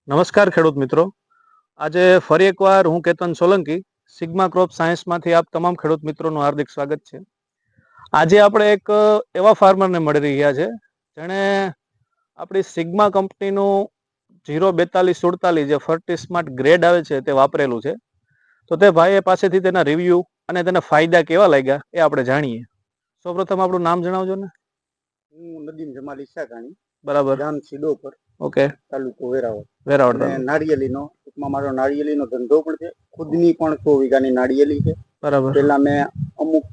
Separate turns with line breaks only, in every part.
નમસ્કાર ખેડૂત મિત્રો, આજે ફરી એકવાર હું કેતન સોલંકી સિગ્મા ક્રોપ સાયન્સમાંથી આપ તમામ ખેડૂત મિત્રોનું હાર્દિક સ્વાગત છે. આજે આપણે એક એવા ફાર્મરને મળી રહ્યા છે જેણે આપણી સિગ્મા કંપનીનું 04247 જે ફર્ટી સ્માર્ટ ગ્રેડ આવે છે તે વાપરેલું છે. તો તે ભાઈ પાસેથી તેના રિવ્યુ અને તેના ફાયદા કેવા લાગ્યા એ આપણે જાણીએ. સૌપ્રથમ આપણું નામ જણાવજો ને.
હું નદીમ જમાલ ઈસાગાણી,
બરાબર.
ગામ સિડોપર,
ઓકે.
તાલુકો વેરાવળ.
વેરાવળ
અને નાળિયેરીનો ટૂંકમાં મારો નાળિયેરીનો ધંધો પણ છે. ખુદની પણ 100 વીઘાની નાળિયેરી છે.
બરાબર.
પેલા મેં અમુક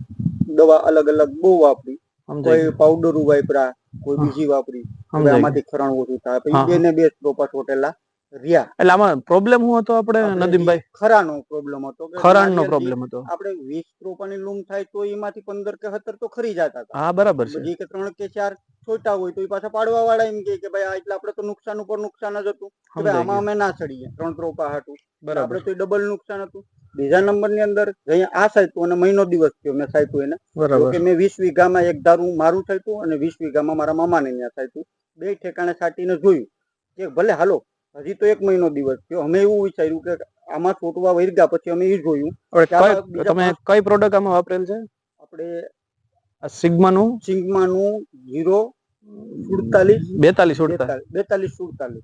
દવા અલગ અલગ બહુ વાપરી, કોઈ પાવડર વાપરા, કોઈ બીજી વાપરી. હવે આમાંથી ખરણ ઓછું થાય પછી બે ને બે સ્ટ્રોપા છોટેલા રહ્યા.
એટલે આમાં પ્રોબ્લેમ શું હતો આપણે નદીમભાઈ?
ખરાનો પ્રોબ્લેમ હતો કે
ખરાણનો પ્રોબ્લેમ હતો.
આપણે 20 સ્ટ્રોપાની લૂમ થાય તો એમાંથી 15 કે 17 તો ખરી જતા હતા.
હા બરાબર છે.
જે કે 3 કે 4 છોટા હોય તો એ પાછા પાડવા વાળા એમ કે ભાઈ આ એટલે આપણે તો નુકસાન ઉપર નુકસાન જ હતું કે ભાઈ આમાં અમે ના ચડીએ 3 સ્ટ્રોપા હાટું. આપણે તો ડબલ નુકસાન હતું. બીજા નંબરની અંદર આ સાચું અને મહિનો દિવસ થયો મેં સાચું એને કે મેં 20 વીઘામાં એક ધારું મારું થયું અને 20 વીઘામાં મારા મામાને ત્યાં થયું. બે ઠેકાણે સાટીને જોયું કે ભલે હાલો હજી તો 1 મહિનો દિવસ થયો. અમે એવું વિચાર્યું કે આમાં છોટવા વર્ગ્યા પછી અમે એ જોયું.
તમે કઈ પ્રોડક્ટ આમાં વાપરેલ છે? આપણે સિગ્માનું
4247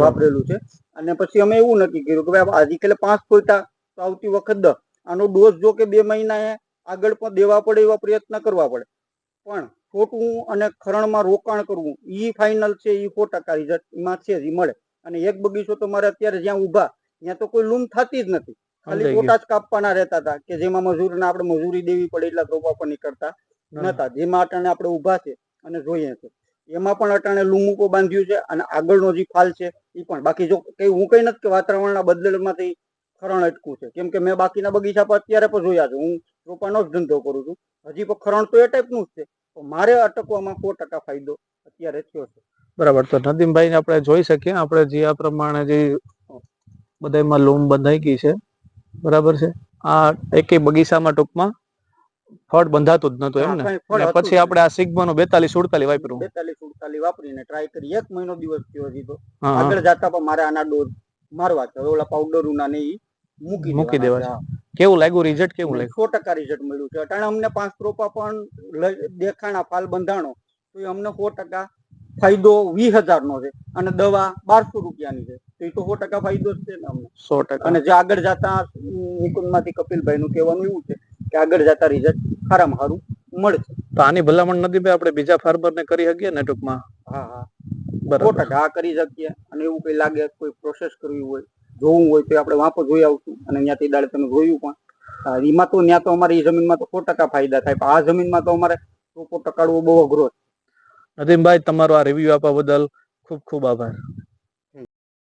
વાપરેલું છે. અને પછી અમે એવું નક્કી કર્યું કે ભાઈ આજે કાલે 5 ખોટા તો આવતી વખત 10. આનો ડોઝ જો કે 2 મહિના આગળ પણ દેવા પડે એવા પ્રયત્ન કરવા પડે, પણ ખોટું અને ખરણમાં રોકાણ કરવું ઈ ફાઇનલ છે. ઈ 100% રિઝલ્ટ એમાં છે જ મળે. અને એક બગીચો તો મારે અત્યારે જ્યાં ઉભા ત્યાં તો કોઈ લૂમ થતી જ નથી. ખાલી ફોટા જ કાપવાના રહેતા હતા કે જેમાં મજૂરને આપણે મજૂરી દેવી પડે એટલા રોપા પણ નીકળતા નતા. જેમાં અટાણે આપણે ઉભા છે અને જોઈએ છે એમાં પણ અટાણે લૂમુકો બાંધ્યું છે અને આગળનો જે ફાલ છે એ પણ. બાકી જો કઈ હું કઈ નથી કે વાતાવરણના બદલમાંથી ખરણ અટકું છે, કેમ કે મેં બાકીના બગીચા પર અત્યારે પણ જોયા છે. હું રોપાનો જ ધંધો કરું છું. હજી પણ ખરણ તો એ ટાઈપનું જ છે. તો મારે અટકવામાં 100% ફાયદો અત્યારે થયો છે.
બરાબર. તો નદીમભાઈને આપણે જોઈ શકીએ, આપણે જે આ પ્રમાણે જે બધામાં લૂમ બંધાઈ ગઈ છે, બરાબર છે. આ એકે બગીચામાં ટૂંકમાં ફળ બંધાતું જ નતું એમ ને. પછી આપણે આ સિગ્માનું 4247 વાપર્યું.
4247 વાપરીને ટ્રાય કરી 1 મહિનો દિવસ થયો હજી તો. આગળ જતા પણ મારે આના ડોઝ મારવા છે. ઓલા પાવડરોના ને ઈ મૂકી દેવા.
કેવું લાગ્યું રિઝલ્ટ? કેવું લાગ્યું?
100% રિઝલ્ટ મળ્યું છે. અટાણે અમને 5 રોપા પણ દેખાણા ફાલ બંધાણો તો અમને 100% ફાયદો 20,000 નો છે અને દવા 1200 રૂપિયાની છે. તો એ તો 100% ફાયદો જ છે ને અમને. 100%. અને જે આગળ જતા નિકુંજમાંથી કપિલભાઈ નું કહેવાનું એવું છે કે આગળ જતા રિઝલ્ટ સારામાં સારું મળશે.
તો આની ભલામણ નથી આપણે બીજા ફાર્મર ને કરી શકીએ ને ટૂંકમાં?
હા હા બરાબર. 100% કરી શકીએ. અને એવું કઈ લાગે કોઈ પ્રોસેસ કરવી હોય જોવું હોય તો આપણે વાંપો જોઈ આવશું. અને ત્યાંથી દાડે તમે જોયું પણ એમાં તો ત્યાં તો અમારી જમીનમાં તો 100% ફાયદા થાય. પણ આ જમીનમાં તો અમારે રોપો ટકાડવો બહુ અઘરો છે.
નદીમભાઈ, તમારો આ રિવ્યુ આપવા બદલ ખૂબ ખૂબ આભાર.